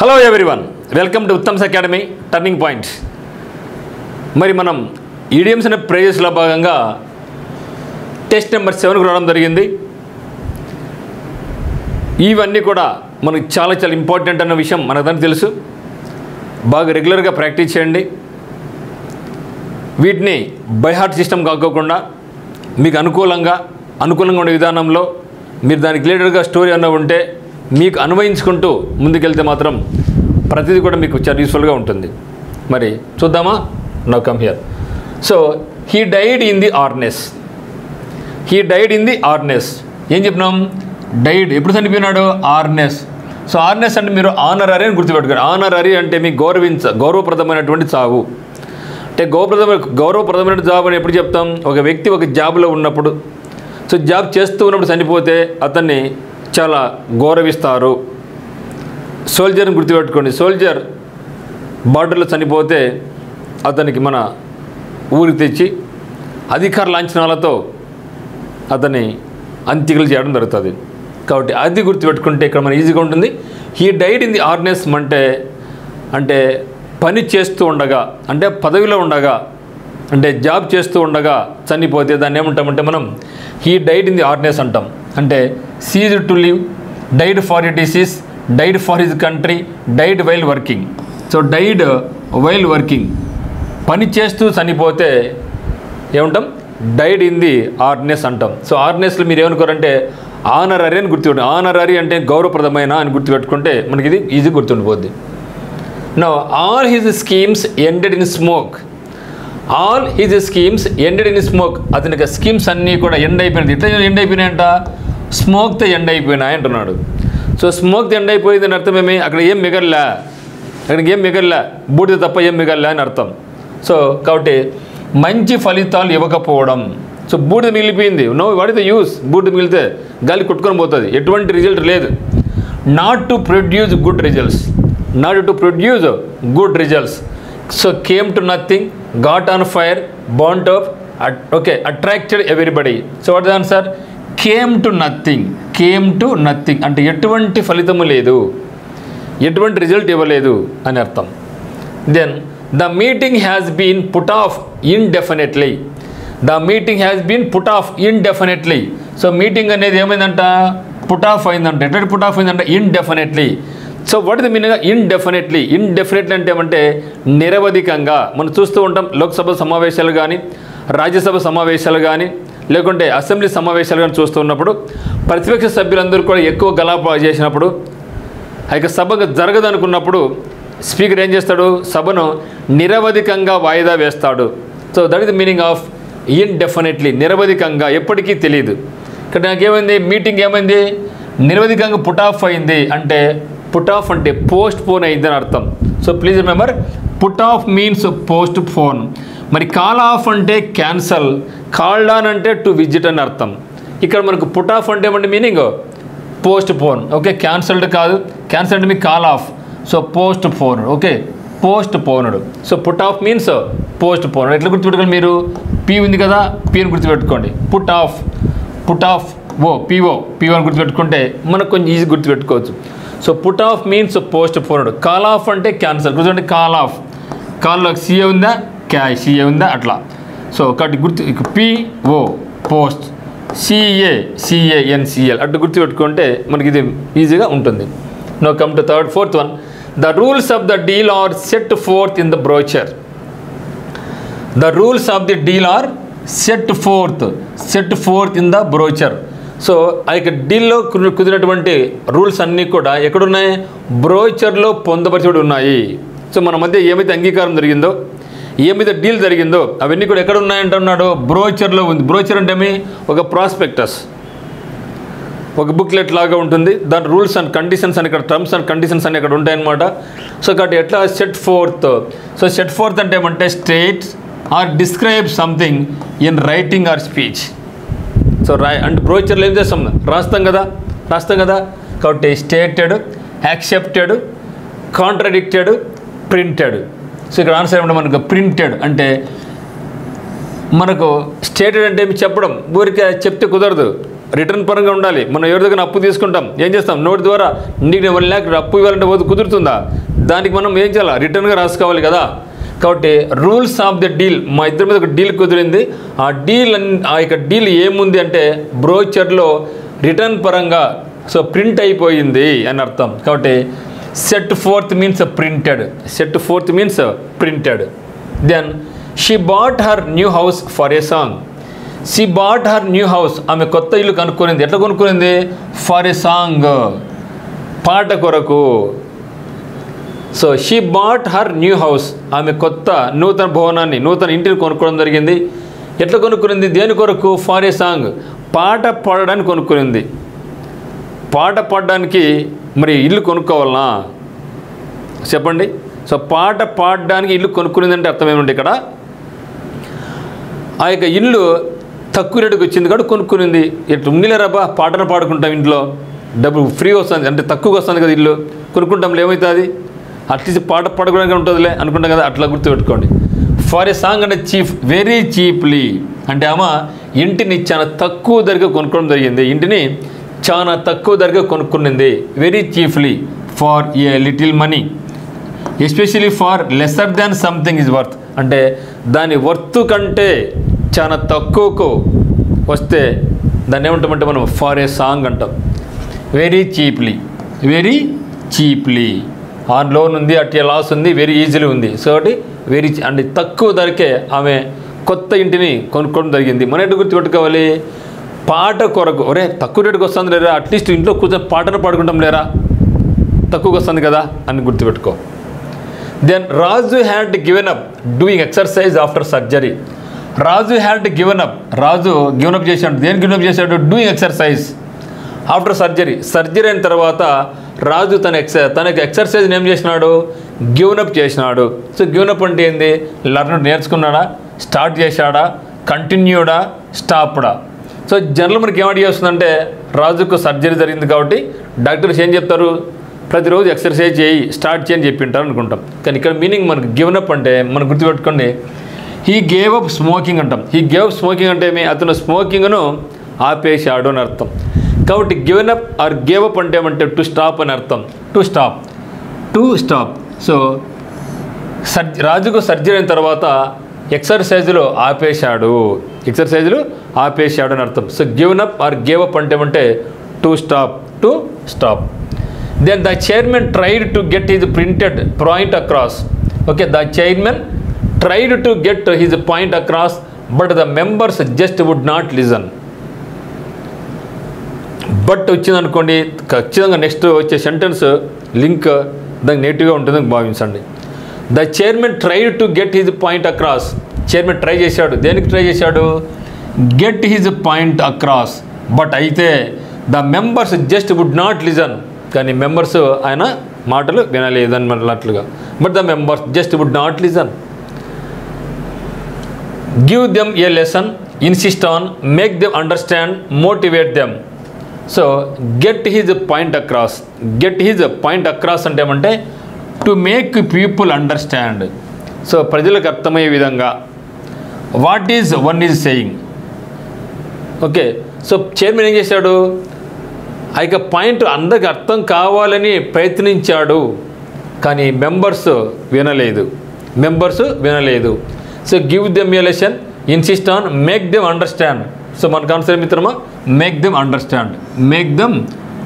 Hello everyone, welcome to Uttam's academy turning points. మరి మనం idioms అనే ప్రేజెస్లో భాగంగా టెస్ట్ నెంబర్ 7కు రావడం జరిగింది. ఇవన్నీ కూడా మనకు చాలా చాలా ఇంపార్టెంట్ అన్న విషయం మనకందరికీ తెలుసు. బాగా రెగ్యులర్గా ప్రాక్టీస్ చేయండి. వీటిని బై హార్ట్ సిస్టమ్ కాకోకుండా మీకు అనుకూలంగా ఉండే విధానంలో మీరు దానికి రిలేటెడ్గా స్టోరీ అన్న ఉంటే మీకు అన్వయించుకుంటూ ముందుకెళ్తే మాత్రం ప్రతిదీ కూడా మీకు చాలా యూస్ఫుల్గా ఉంటుంది. మరి చూద్దామా? Now come here. So he died in the harness. ఏం చెప్పినాం? డైడ్ ఎప్పుడు చనిపోయినాడు? ఆర్నెస్. సో ఆర్నెస్ అంటే మీరు ఆనరరీ అని గుర్తుపెట్టుకోండి. ఆనరరీ అంటే మీకు గౌరవప్రదమైనటువంటి చావు. అంటే గౌరవప్రదమైన జాబ్ అని ఎప్పుడు చెప్తాం? ఒక వ్యక్తి ఒక జాబ్లో ఉన్నప్పుడు, సో జాబ్ చేస్తూ ఉన్నప్పుడు చనిపోతే అతన్ని చాలా గౌరవిస్తారు. సోల్జర్ని గుర్తుపెట్టుకోండి. సోల్జర్ బార్డర్లో చనిపోతే అతనికి మన ఊరికి తెచ్చి అధికార లాంఛనాలతో అతన్ని అంత్యక్రియలు చేయడం జరుగుతుంది. కాబట్టి అది గుర్తుపెట్టుకుంటే ఇక్కడ మన ఈజీగా ఉంటుంది. హీ డైడ్ ఇన్ ది ఆర్నెస్ అంటే పని చేస్తూ ఉండగా, అంటే పదవిలో ఉండగా, అంటే జాబ్ చేస్తూ ఉండగా చనిపోతే దాన్ని ఏమంటామంటే మనం he died in the harness అంటాం. అంటే ceased to live, died for a disease, died for his country, died while working. So died while working, పని చేస్తూ చనిపోతే ఏమంటాం? డైడ్ ఇన్ ది ఆర్నెస్ అంటాం. సో ఆర్నెస్లో మీరు ఏమనుకోరంటే ఆనరరీ అని గుర్తుపెట్టు. ఆనరరీ అంటే గౌరవప్రదమైన అని గుర్తుపెట్టుకుంటే మనకి ఇది ఈజీ గుర్తుండిపోద్ది. Now all his schemes ended in smoke. అతనికి స్కీమ్స్ అన్నీ కూడా ఎండ్ అయిపోయినాయి. ఎట్లా ఎండ్ అయిపోయినాయంట? స్మోక్తో ఎండ్ అయిపోయినాయి అంటున్నాడు. సో స్మోక్తో ఎండ్ అయిపోయిందని అర్థం ఏమి? అక్కడికి ఏం మిగల్లా, బూడిద తప్ప ఏం మిగల్లా అని అర్థం. సో కాబట్టి మంచి ఫలితాలు ఇవ్వకపోవడం. సో బూడిద మిగిలిపోయింది. No what is the use? బూడిద మిగిలితే గాలి కొట్టుకొని పోతుంది, ఎటువంటి రిజల్ట్ లేదు. Not to produce good results. So came to nothing, got on fire, burnt up, attracted everybody. So what the answer? Came to nothing అంటే ఎటువంటి ఫలితము లేదు, ఎటువంటి రిజల్ట్ ఇవ్వలేదు అని అర్థం. Then the meeting has been put off indefinitely. So meeting అనేది ఏమైందంట? పుట్ ఆఫ్ అయిందంట. ఎట్లా పుట్ ఆఫ్ అయిందంట? Indefinitely. So what is the meaning indefinitely అంటే ఏమంటే నిరవధికంగా. మనం చూస్తూ ఉంటాం లోక్సభ సమావేశాలు కానీ, రాజ్యసభ సమావేశాలు కానీ, లేకుంటే అసెంబ్లీ సమావేశాలు కానీ చూస్తూ ఉన్నప్పుడు ప్రతిపక్ష సభ్యులందరూ కూడా ఎక్కువ గలాపా చేసినప్పుడు, ఆ యొక్క సభ జరగదనుకున్నప్పుడు స్పీకర్ ఏం చేస్తాడు? సభను నిరవధికంగా వాయిదా వేస్తాడు. So that is the meaning of indefinitely, నిరవధికంగా, ఎప్పటికీ తెలియదు. ఇక్కడ నాకేమైంది? మీటింగ్ ఏమైంది? నిరవధికంగా పుట్ ఆఫ్ అయింది. అంటే పుట్ ఆఫ్ అంటే పోస్ట్ పోన్ అయింది అని అర్థం. So please remember, put off means postpone. మరి కాల్ ఆఫ్ అంటే క్యాన్సల్, కాల్డ్ ఆన్ అంటే టు విజిట్ అని అర్థం. ఇక్కడ మనకు పుట్ ఆఫ్ అంటే ఏమంటే meaning postpone. Okay, cancelled కాదు, క్యాన్సల్ అంటే మీకు call off. So postpone. Okay, పోస్ట్ పోనుడు. సో పుట్ ఆఫ్ మీన్స్ పోస్ట్ పోనుడు. ఎట్లా గుర్తుపెట్టుకోండి? మీరు పీ ఉంది కదా, పీని గుర్తుపెట్టుకోండి. పుట్ ఆఫ్ పిఓ అని గుర్తుపెట్టుకుంటే మనకు కొంచెం ఈజీ గుర్తుపెట్టుకోవచ్చు. సో పుట్ ఆఫ్ మీన్స్ పోస్ట్ పోనుడు. కాల్ ఆఫ్ అంటే క్యాన్సల్. గుర్తుంటే కాల్ ఆఫ్, కాల్లో సిఏ ఉందా, సిఏ ఉందా, అట్లా. సో కాబట్టి పిఓ పోస్ట్, సిఏఎన్సిఎల్ అట్లా గుర్తుపెట్టుకుంటే మనకి ఇది ఈజీగా ఉంటుంది. No come to fourth one. The rules of the deal are set forth in the brochure. Set forth in the brochure. So ఆ యొక్క డీల్లో కుదిరినటువంటి రూల్స్ అన్నీ కూడా ఎక్కడున్నాయి? బ్రోచర్లో పొందపరిచి ఉన్నాయి. సో మన మధ్య ఏమైతే అంగీకారం జరిగిందో, ఏమైతే డీల్ జరిగిందో అవన్నీ కూడా ఎక్కడ ఉన్నాయంటున్నాడు? బ్రోచర్లో ఉంది. బ్రోచర్ అంటే ఏమి? ఒక ప్రాస్పెక్టస్, ఒక బుక్లెట్ లాగా ఉంటుంది. దాని రూల్స్ అండ్ కండిషన్స్ అని, ఇక్కడ టర్మ్స్ అండ్ కండిషన్స్ అని ఇక్కడ ఉంటాయన్నమాట. సో కాబట్టి ఎట్లా set forth. So set forth అంటే ఏమంటే state or describe something in writing or speech. So అంటే బ్రోచర్లో ఏం చేస్తాం? రాస్తాం కదా. కాబట్టి stated, accepted, contradicted, printed. So ఇక్కడ ఆన్సర్ ఏమంటే మనకు ప్రింటెడ్ అంటే మనకు స్టేటెడ్ అంటే చెప్పడం, ఊరికే చెప్తే కుదరదు. రిటర్న్ పరంగా ఉండాలి. మనం ఎవరి దగ్గర అప్పు తీసుకుంటాం, ఏం చేస్తాం, నోటి ద్వారా నీకు 1 lakh అప్పు ఇవ్వాలంటే కుదురుతుందా? దానికి మనం ఏం చేయాలి, రిటర్న్గా రాసుకోవాలి కదా. కాబట్టి రూల్స్ ఆఫ్ ద డీల్, మా ఇద్దరి మీద ఒక డీల్ కుదిరింది. ఆ యొక్క డీల్ ఏముంది అంటే బ్రోచర్లో రిటర్న్ పరంగా సో ప్రింట్ అయిపోయింది అని అర్థం. కాబట్టి set forth means printed. Set forth means printed. Then she bought her new house for a song. She bought her new house, ఆమె కొత్త ఇల్లు కొనుక్కునింది. ఎట్లా కొనుక్కునింది? ఫర్ ఏ సాంగ్, పాట కొరకు. So she bought her new house, ఆమె కొత్త నూతన భవనాన్ని, నూతన ఇంటిని కొనుక్కోవడం జరిగింది. ఎట్లా కొనుక్కునింది? దేని కొరకు? ఫర్ ఏ సాంగ్, పాట పాడడానికి కొనుక్కునింది. పాట పాడడానికి మరి ఇల్లు కొనుక్కోవాలనా చెప్పండి? సో పాట పాడడానికి ఇల్లు కొనుక్కునిందంటే అర్థం ఏమంటే ఇక్కడ ఆ యొక్క ఇల్లు తక్కువ రేటుకి వచ్చింది కాబట్టి కొనుక్కునింది. ఇట్లా ఉండిలేరాబా పాటను పాడుకుంటాం, ఇంట్లో డబ్బు ఫ్రీ వస్తుంది అంటే తక్కువగా వస్తుంది కదా ఇల్లు, కొనుక్కుంటాంలో ఏమవుతుంది, అట్లీస్ట్ పాట పాడుకోవడానికి ఉంటుందిలే అనుకుంటాం కదా, అట్లా గుర్తుపెట్టుకోండి. ఫర్ ఏ సాంగ్ అంటే చీప్, వెరీ చీప్లీ అంటే ఆమె ఇంటిని చాలా తక్కువ ధరగా కొనుక్కోవడం జరిగింది. ఇంటిని చాలా తక్కువ ధరగా కొనుక్కునింది. Very cheaply for a little money, especially for lesser than something is worth అంటే దాని వర్త్ కంటే చాలా తక్కువకు వస్తే దాన్ని ఏమంటామంటే మనం ఫర్ ఏ సాంగ్ అంటాం. Very cheaply, very cheaply. On loan ఉంది, అట్లా లాస్ ఉంది, వెరీ ఈజీలీ ఉంది. సో ఒకటి వెరీ అంటే తక్కువ ధరకే ఆమె కొత్త ఇంటిని కొనుక్కోవడం జరిగింది. మన ఎటు గుర్తుపెట్టుకోవాలి, పాట కొరకు. ఒరే తక్కువ రేటుకి వస్తుంది లేరా, అట్లీస్ట్ ఇంట్లో కూర్చొని పాటను పాడుకుంటాం లేరా, తక్కువగా వస్తుంది కదా అని గుర్తుపెట్టుకో. Then Raju had given up doing exercise after surgery. Raju had given up, Raju given up చేశాడు. దేని గివెన్ అప్ చేశాడు? Doing exercise after surgery. Surgery అయిన తర్వాత రాజు తనకి ఎక్సర్సైజ్ని ఏం చేసినాడు? గివెన్ అప్ చేసినాడు. సో గివెన్ అప్ అంటే ఏంది? లర్నర్ నేర్చుకున్నాడా, స్టార్ట్ చేశాడా, కంటిన్యూడా, స్టాప్డా? సో జనరల్ మనకి ఏం అడిగి వస్తుందంటే రాజుకు సర్జరీ జరిగింది కాబట్టి డాక్టర్స్ ఏం చెప్తారు? ప్రతిరోజు ఎక్సర్సైజ్ చేయి, స్టార్ట్ చేయని చెప్పింటారు అనుకుంటాం. కానీ ఇక్కడ మీనింగ్ మనకు గివెన్ అప్ అంటే మనం గుర్తుపెట్టుకోండి, హీ గేవ్ అప్ స్మోకింగ్ అంటాం. హీ గేవ్ అప్ స్మోకింగ్ అంటే అతను స్మోకింగ్ను ఆపేశాడు అని అర్థం. కాబట్టి given up or gave up అంటే ఏమంటే టు స్టాప్ అని అర్థం. To stop, to stop. So రాజుకు సర్జరీ అయిన తర్వాత ఎక్సర్సైజులు ఆపేశాడు, ఎక్సర్సైజులు ఆపేశాడు అని అర్థం. So given up or gave up అంటే ఏమంటే to stop, to stop. Then the chairman tried to get his printed point across. Okay, the chairman tried to get his point across, but the members just would not listen. But వచ్చింది అనుకోండి, ఖచ్చితంగా next వచ్చే sentence link దానికి నెగిటివ్గా ఉంటుందని భావించండి. The chairman tried to get his point across. Chairman try చేశాడు. దేనికి ట్రై చేశాడు? Get his point across. But అయితే the members just would not listen. కానీ మెంబర్స్ ఆయన మాటలు వినలేదు అన్నట్లుగా. But the members just would not listen. Give them a lesson, insist on, make them understand, motivate them. So get his point across. Get his point across అంటే ఏమంటే to make people understand. So ప్రజలకు అర్థమయ్యే విధంగా what is one is saying. Okay, so chairman ఏం చేశాడు? ఆ యొక్క point అందరికి అర్థం కావాలని ప్రయత్నించాడు, కానీ మెంబర్స్ వినలేదు. మెంబర్స్ వినలేదు. So give them a lesson, insist on, make them understand. So మన కాన్సెప్ట్ మిత్రమా, make them understand, make them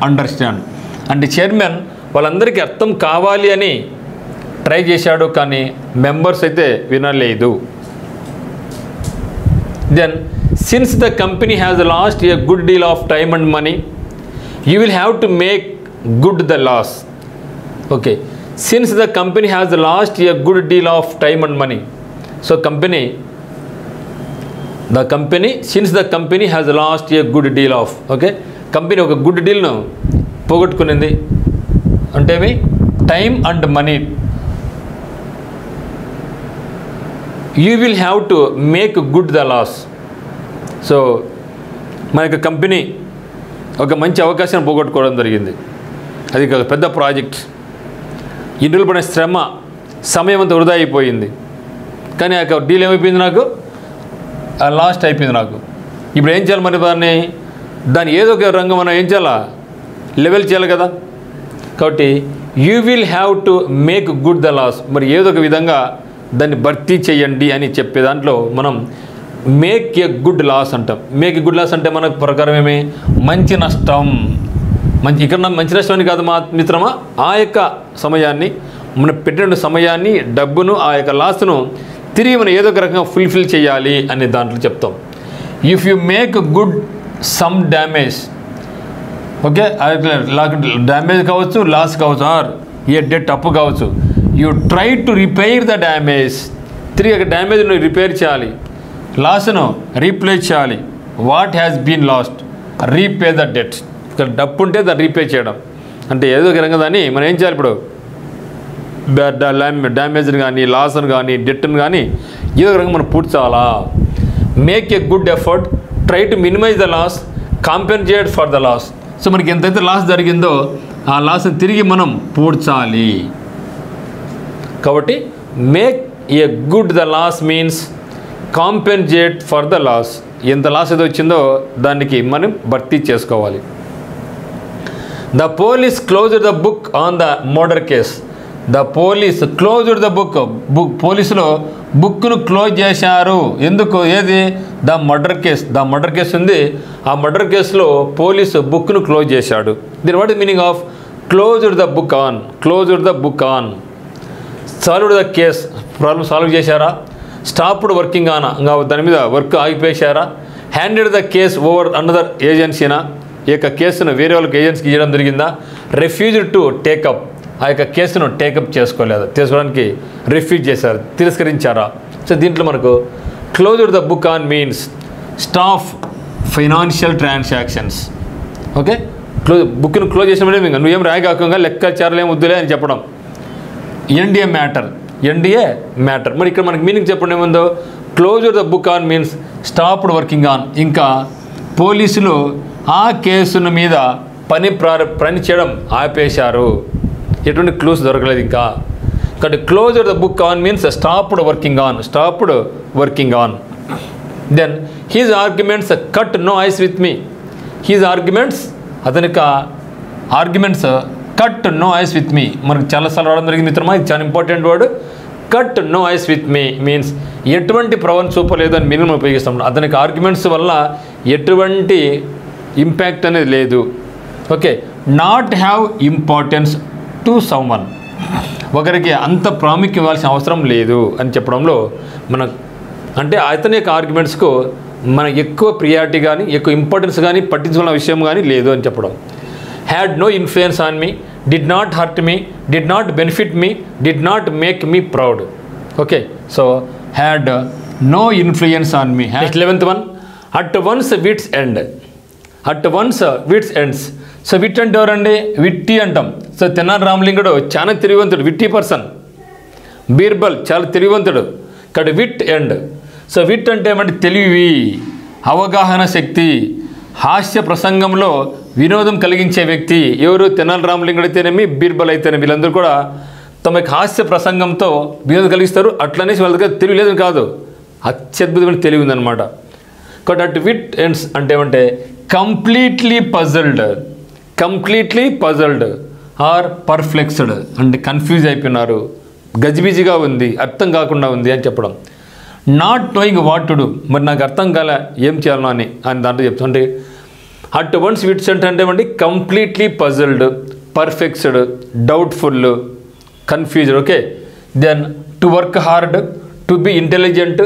understand. అంటే చైర్మన్ వాళ్ళందరికీ అర్థం కావాలి అని ట్రై చేశాడు, కానీ మెంబర్స్ అయితే వినలేదు. Then since the company has lost a good deal of time and money, you will have to make good the loss. Okay, since the company has lost a good deal of time and money. So since the company has lost a good deal of, okay, company ఒక good డీల్ను పోగొట్టుకునింది అంటే time and money. You will have to make good the loss. So మన యొక్క company ఒక మంచి అవకాశాన్ని పోగొట్టుకోవడం జరిగింది. అది ఒక పెద్ద ప్రాజెక్ట్, ఇన్నులు పడిన శ్రమ, సమయం అంతా వృధా అయిపోయింది. కానీ ఆ డీల్ ఏమైపోయింది? నాకు లాస్ట్ అయిపోయింది నాకు. ఇప్పుడు ఏం చేయాలి మరి? దాన్ని దాని ఏదో ఒక రంగం మనం ఏం చేయాలా, లెవెల్ చేయాలి కదా. కాబట్టి you will have to make good the loss, మరి ఏదో ఒక విధంగా దాన్ని భర్తీ చేయండి అని చెప్పే దాంట్లో మనం మేక్ ఏ గుడ్ లాస్ అంటాం. మేక్ గుడ్ లాస్ అంటే మన ప్రకారం ఏమి, మంచి నష్టం. ఇక్కడ మంచి నష్టం అని కాదు మా మిత్రమా, ఆ యొక్క సమయాన్ని మనం పెట్టిన సమయాన్ని, డబ్బును, ఆ యొక్క లాస్ను తిరిగి మనం ఏదో ఒక రకంగా ఫుల్ఫిల్ చేయాలి అనే దాంట్లో చెప్తాం. If you make good some damage, okay, damage కావచ్చు, లాస్ కావచ్చు, ఆర్ ఏ డెట్ అప్పు కావచ్చు, you try to repair the damage, తిరిగి డ్యామేజ్ను రిపేర్ చేయాలి, లాస్ను రీప్లేస్ చేయాలి. What has been lost, repay the debt. ఇక్కడ డబ్బు ఉంటే దాన్ని రీపే చేయడం అంటే ఏదో ఒక రకంగా దాన్ని మనం ఏం చేయాలి, ఇప్పుడు డ్యామేజ్ని కానీ, లాస్ను కానీ, డెట్ను కానీ ఏదో ఒక రకంగా మనం పూడ్చాలా. Make a good effort, try to minimise the loss, compensate for the loss. So మనకి ఎంతైతే లాస్ జరిగిందో ఆ లాస్ని తిరిగి మనం పూడ్చాలి. కాబట్టి make a good the loss means compensate for the loss. ఎంత లాస్ ఏదో వచ్చిందో దానికి మనం భర్తీ చేసుకోవాలి. The police closed the book on the murder case. The police closed the book, పోలీసులు బుక్ను క్లోజ్ చేశారు. ఎందుకు, ఏది, the murder case. The murder case ఉంది, ఆ మర్డర్ కేసులో పోలీసు బుక్ను క్లోజ్ చేశాడు. దీని what is meaning of closed the book on, closed the book on. Solved the case, problem solve చేశారా. స్టాప్డ్ వర్కింగ్ ఆన్, దాని మీద వర్క్ ఆగిపోయారా. Handed the case over another ఏజెన్సీనా, ఈ యొక్క కేసును వేరే వాళ్ళకి ఏజెన్సీకి ఇవ్వడం జరిగిందా. రిఫ్యూజ్డ్ టు టేకప్, ఆ యొక్క కేసును టేకప్ తీసుకోవడానికి రిఫ్యూజ్ చేశారు, తిరస్కరించారా. సో దీంట్లో మనకు closed the book on means stop financial transactions. Okay, బుక్ను క్లోజ్ చేసినప్పుడు నువ్వేం రాయకాకుండా లెక్కాచారాలు ఏం వద్దులే అని చెప్పడం. NDA matter. మరి ఇక్కడ మనకి మీనింగ్ చెప్పండి ఏముందో, closed the book on means stopped working on. ఇంకా పోలీసులు ఆ కేసుల మీద పని చేయడం ఆపేశారు, ఎటువంటి క్లూస్ దొరకలేదు ఇంకా. కాబట్టి closed the book on means stopped working on. Then his arguments cut no ice with me. His arguments, అతని యొక్క arguments cut no ice with me. మనకు చాలాసార్లు రావడం జరిగింది మిత్రమా, ఇది చాలా important word. Cut no ice with me means ఎటువంటి ప్రవన్ చూపలేదు అని మినిమం ఉపయోగిస్తాం. అతనికి ఆర్గ్యుమెంట్స్ వల్ల ఎటువంటి ఇంపాక్ట్ అనేది లేదు. Okay, not have importance to someone, ఒకరికి అంత ప్రాముఖ్యం ఇవ్వాల్సిన అవసరం లేదు అని చెప్పడంలో అంటే అతని యొక్క ఆర్గ్యుమెంట్స్కు మనకు ఎక్కువ ప్రియారిటీ కానీ, ఎక్కువ ఇంపార్టెన్స్ కానీ, పట్టించుకున్న విషయం కానీ లేదు అని చెప్పడం. Had no influence on me, did not hurt me, did not benefit me, did not make me proud. Okay, so had no influence on me. 11th one, at one's wits end. At one's wits ends. So wit అంటే ఎవరండి, witty అంటాం. So Tenali Ramalingudu చాలా తెలివివంతుడు, witty person. Birbal చాలా తెలివివంతుడు. ఇక్కడ VIT end. So wit అంటే ఏమంటే తెలివి, అవగాహన శక్తి, హాస్య ప్రసంగంలో వినోదం కలిగించే వ్యక్తి. ఎవరు, తెనాలి రామలింగుడు అయితేనేమి, బీర్బల్ అయితేనే, వీళ్ళందరూ కూడా తమ హాస్య ప్రసంగంతో వినోదం కలిగిస్తారు. అట్లనేసి వాళ్ళ దగ్గర తెలివి లేదని కాదు, అత్యద్భుతమైన తెలివి ఉందన్నమాట. కాబట్టి అట్ విట్ ఎండ్స్ అంటే ఏమంటే కంప్లీట్లీ పజల్డ్ ఆర్ పర్ప్లెక్స్డ్ అంటే కన్ఫ్యూజ్ అయిపోయినారు, గజిబిజిగా ఉంది, అర్థం కాకుండా ఉంది అని చెప్పడం. Not knowing what to do, మరి నాకు అర్థం కాల ఏం చేయాలనో అని దాంట్లో చెప్తాను. అంటే అట్ వన్స్ విట్స్ అంటే ఏమంటే completely puzzled, perplexed, doubtful, confused. Okay, then to work hard, to be intelligent,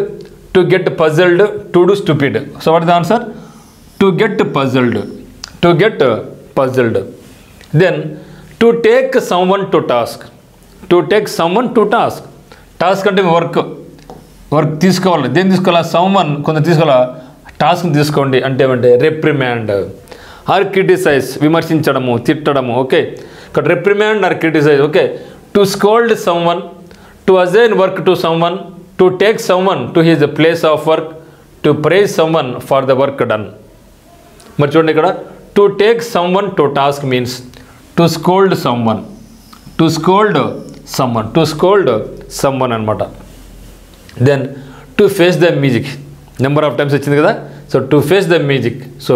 to get puzzled, to do stupid. So what is the answer, to get puzzled. Then to take someone to task. Task అంటే work తీసుకోవాలి. దేన్ని తీసుకోవాలా, someone కొంత తీసుకోవాలా, టాస్క్ని తీసుకోండి అంటే ఏమంటే reprimand or criticise, విమర్శించడము, తిట్టడము. ఓకే, ఇక్కడ reprimand or criticise. Okay, to scold someone, to assign work to someone, to take someone to his place of work, to praise someone for the work done. మరి చూడండి ఇక్కడ to take someone to task means to scold someone అనమాట. Then to face the music, number of times వచ్చింది కదా. So to face the music. So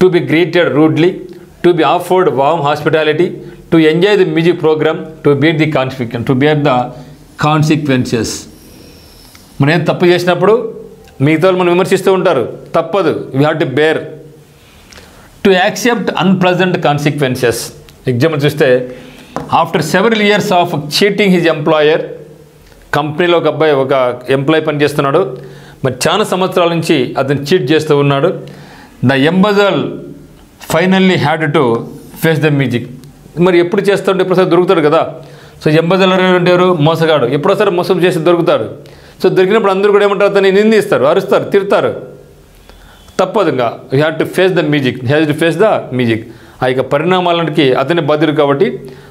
to be greeted rudely, to be afforded warm hospitality, to enjoy the music programme, to bear the consequences. మనం ఏం తప్పు చేసినప్పుడు మిగతా వాళ్ళు మనం విమర్శిస్తూ ఉంటారు, తప్పదు, we have to bear. To accept unpleasant consequences. Example చూస్తే, after several years of cheating his employer, కంపెనీలో ఒక అబ్బాయి ఒక ఎంప్లాయీ పనిచేస్తున్నాడు, మరి చాలా సంవత్సరాల నుంచి అతను చీట్ చేస్తూ ఉన్నాడు. The embezzler finally had to face the music. మరి ఎప్పుడు చేస్తాడు, ఎప్పుడోసారి దొరుకుతాడు కదా. సో ఎంబజల్ అంటారు మోసగాడు, ఎప్పుడోసారి మోసం చేసి దొరుకుతాడు. సో దొరికినప్పుడు అందరూ కూడా ఏమంటారు, అతన్ని నిందిస్తారు, అరుస్తారు, తిడతారు. తప్పదు, ఇంకా you have to face the music, have to face the music. ఆ యొక్క పరిణామాలకి అతనే బాధ్యుడు కాబట్టి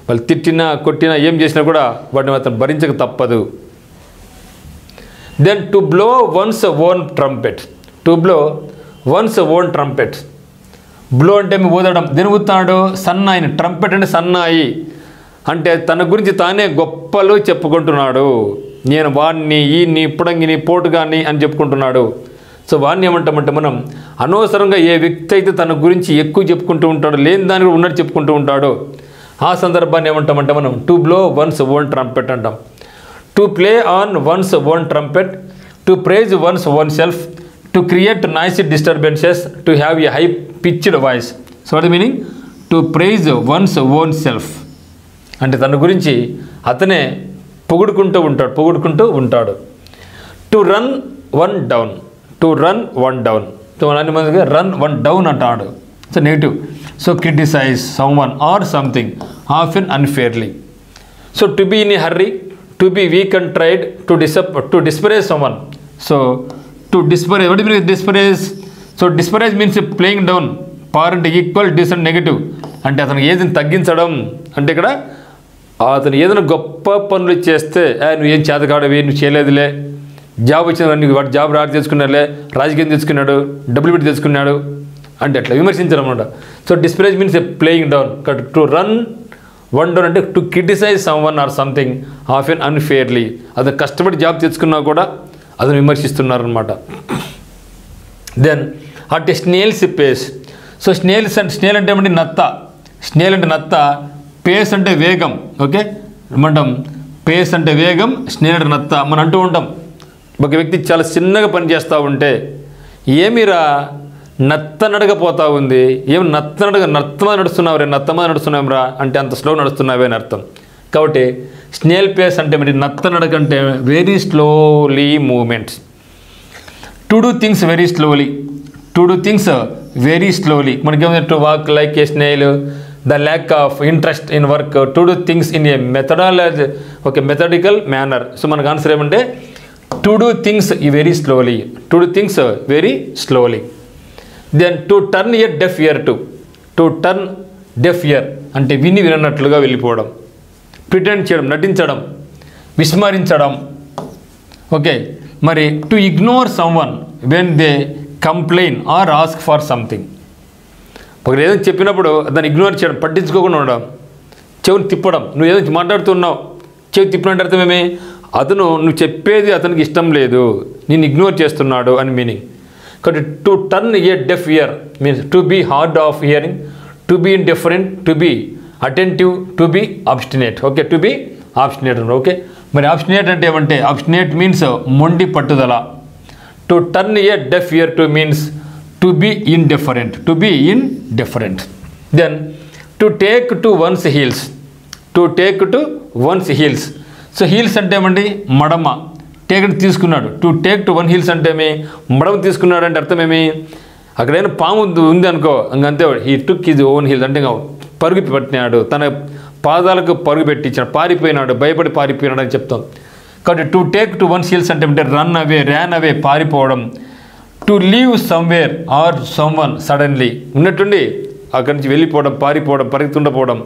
వాళ్ళు తిట్టినా కొట్టినా ఏం చేసినా కూడా వాటిని అతను భరించక తప్పదు. Then to blow one's own trumpet. To blow one's own trumpet. Blow అంటే ఊదడం. దేని ఊదుతాడు? సన్నాయిని. ట్రంపెట్ అంటే సన్నాయి. అంటే తన గురించి తానే గొప్పలు చెప్పుకుంటున్నాడు. నేను వాడిని, ఈయన్ని, ఇప్పుడంగిని, పోటుగాని అని చెప్పుకుంటున్నాడు. సో వాడిని ఏమంటామంటే మనం అనవసరంగా ఏ వ్యక్తి అయితే తన గురించి ఎక్కువ చెప్పుకుంటూ ఉంటాడో, లేని దాని కూడా ఉన్నట్టు చెప్పుకుంటూ ఉంటాడో ఆ సందర్భాన్ని ఏమంటామంటే మనం to blow one's own trumpet అంటాం. To play on one's own trumpet, to praise one's own self, to create noisy disturbances, to have a high pitched voice. So what the meaning? To praise one's own self అంటే తన గురించి అతనే పొగుడుకుంటూ ఉంటాడు. To run one down. To run one down. So అన్ని మందిగా run one down అంటాడు. So negative. So criticise someone or something often అన్ఫేర్లీ. So to be in a hurry, to be weak and tired, to disparage someone. So to disparage, what means disparage? So disparage means playing down. Par అంటే equal, డిస్ అంటే negative. అంటే అతనికి ఏదైనా తగ్గించడం. అంటే ఇక్కడ అతను ఏదైనా గొప్ప పనులు చేస్తే నువ్వు ఏం చేతకాడవి, నువ్వు చేయలేదులే, జాబ్ వచ్చిన నీకు వాడు జాబ్ రాడు తెచ్చుకున్నాడులే, రాజకీయం తెచ్చుకున్నాడు, డబ్బులు పెట్టి తెచ్చుకున్నాడు అంటే అట్లా విమర్శించడం అనమాట. So disparage means playing down. To run one down అంటే to criticise someone or something often unfairly. అతను కష్టపడి జాబ్ తెచ్చుకున్నా కూడా అతను విమర్శిస్తున్నారు అనమాట. Then at snail's pace. So snail అంటే ఏమంటే నత్త. స్నేల్ అంటే నత్త, పేస్ అంటే వేగం. ఓకే, ఏమంటాం? పేస్ అంటే వేగం, స్నేల్ అంటే నత్త. మనం అంటూ ఉంటాం, ఒక వ్యక్తి చాలా చిన్నగా పని చేస్తూ ఉంటే ఏమిరా నత్త నడకపోతా ఉంది, ఏమి నత్తమా నడుస్తున్నావురా అంటే అంత స్లో నడుస్తున్నావే అని అర్థం. కాబట్టి స్నేల్ పేస్ అంటే మరి నత్త నడక అంటే very slowly movements. To do things very slowly. To do things very slowly. మనకేమైనా to walk like a snail, the lack of interest in work, to do things in a methodical manner. So మనకు answer ఏమంటే to do things very slowly. To do things very slowly. Then to turn a deaf ear to. To turn deaf ear అంటే వినట్టుగా వెళ్ళిపోవడం, pretend చేయడం, నటించడం, విస్మరించడం. Okay, మరి to ignore someone when they complain or ask for something. ఒకరు ఏదైనా చెప్పినప్పుడు దాన్ని ఇగ్నోర్ చేయడం, పట్టించుకోకుండా ఉండడం, చెవిని తిప్పడం. నువ్వు ఏదో మాట్లాడుతున్నావు, చెవి తిప్పినట్టు అర్థమేమి? అతను నువ్వు చెప్పేది అతనికి ఇష్టం లేదు, నేను ఇగ్నోర్ చేస్తున్నాడు అని మీనింగ్. కాబట్టి to turn a deaf ear means to be hard of hearing, to be indifferent, to be attentive, to be obstinate. Okay, to be obstinate. Okay, మరి ఆబ్స్టినేట్ అంటే ఏమంటే ఆబ్స్టినేట్ మీన్స్ మొండి పట్టుదల. To turn a deaf ear to means to be indifferent. To be indifferent. Then to take to one's heels. To take to one's heels. So heels అంటే ఏమండి? మడమ. Take తీసుకున్నాడు. To take to one heels అంటే ఏమి? మడమ తీసుకున్నాడు అంటే అర్థమేమి? అక్కడైనా పాము ఉంది అనుకో, ఇంకంతే. He took his own heels అంటే పరుగు పట్టినాడు, తన పాదాలకు పరుగు పెట్టించాడు, పారిపోయినాడు, భయపడి పారిపోయినాడు అని చెప్తాం. కాబట్టి to take to one's heels అంటే రన్ అవే, ర్యాన్ అవే, పారిపోవడం. To leave somewhere or someone suddenly ఉన్నట్టుండి అక్కడి నుంచి వెళ్ళిపోవడం, పారిపోవడం, పరిగెత్తుండపోవడం.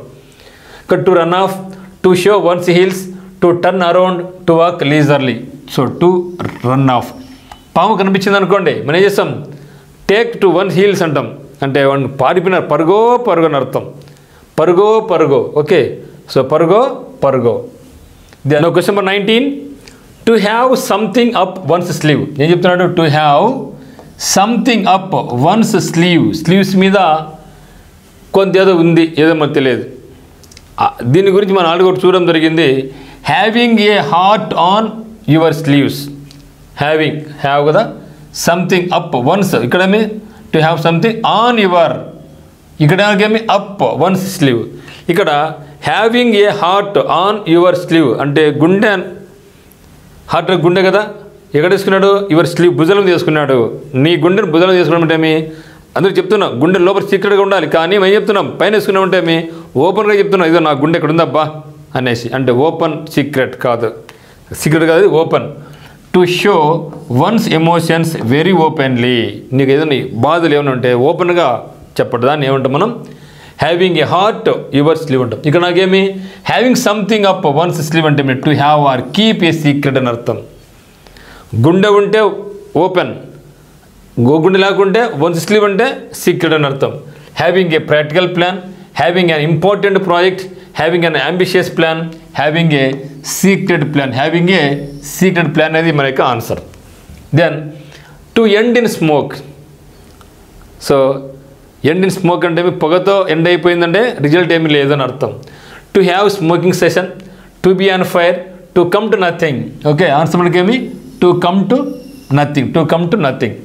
To run off, to show one's heels, to turn around, to walk leisurely. So to run off. పాము కనిపించింది అనుకోండి, మనం ఏం చేస్తాం? టేక్ టు వన్ హీల్స్ అంటాం. అంటే వాడిని పారిపోయిన పరుగో అని అర్థం. పరుగో. ఓకే, సో పరుగో. Then question number 19. To have something up one's sleeve. ఏం చెప్తున్నాడు? To have something up one's sleeves మీద కొంత ఏదో ఉంది, ఏదో మనకు తెలియదు. దీని గురించి మనం ఆల్రెడీ ఒకటి చూడడం జరిగింది. Having a heart on your sleeves. Have కదా, సంథింగ్ అప్ వన్స్, ఇక్కడేమి to have something on your, ఇక్కడేమి అప్ వన్స్ స్లీవ్. ఇక్కడ having a heart on your sleeve అంటే గుండె, హార్ట్ గుండె కదా, ఎక్కడ తీసుకున్నాడు? యువర్ స్లీవ్, భుజం తీసుకున్నాడు. నీ గుండెను భుజం తీసుకున్నాం అంటే ఏమి? అందుకు చెప్తున్నాం గుండె లోపల సీక్రెట్గా ఉండాలి, కానీ మేము చెప్తున్నాం పైన వేసుకున్నాం అంటే ఏమి? ఓపెన్గా చెప్తున్నాం, ఇదో నా గుండె ఇక్కడ ఉందబ్బా అనేసి. అంటే ఓపెన్ సీక్రెట్ కాదు, సీక్రెట్ కాదు, open. To show once emotions very openly. నీకు ఏదైనా బాధలు ఏమైనా ఉంటే ఓపెన్గా చెప్పడం, దాన్ని ఏమంటాం మనం? Having a heart your sleeve అంటాం. ఇక్కడ నాకేమి? Having something up one's sleeve అంటే to have or keep a secret అని అర్థం. గుండె ఉంటే ఓపెన్, గుండె లేకుంటే వన్స్ స్లీవ్ అంటే సీక్రెట్ అని అర్థం. Having a practical plan, having an important project, having an ambitious plan, having a secret plan. Having a secret plan అనేది మన యొక్క answer. Then to end in smoke. So end in smoke అంటే పొగతో end అయిపోయిందంటే result ఏమీ లేదని అర్థం. To have smoking session, to be on fire, to come to nothing. Okay, answer మనకేమి? To come to nothing.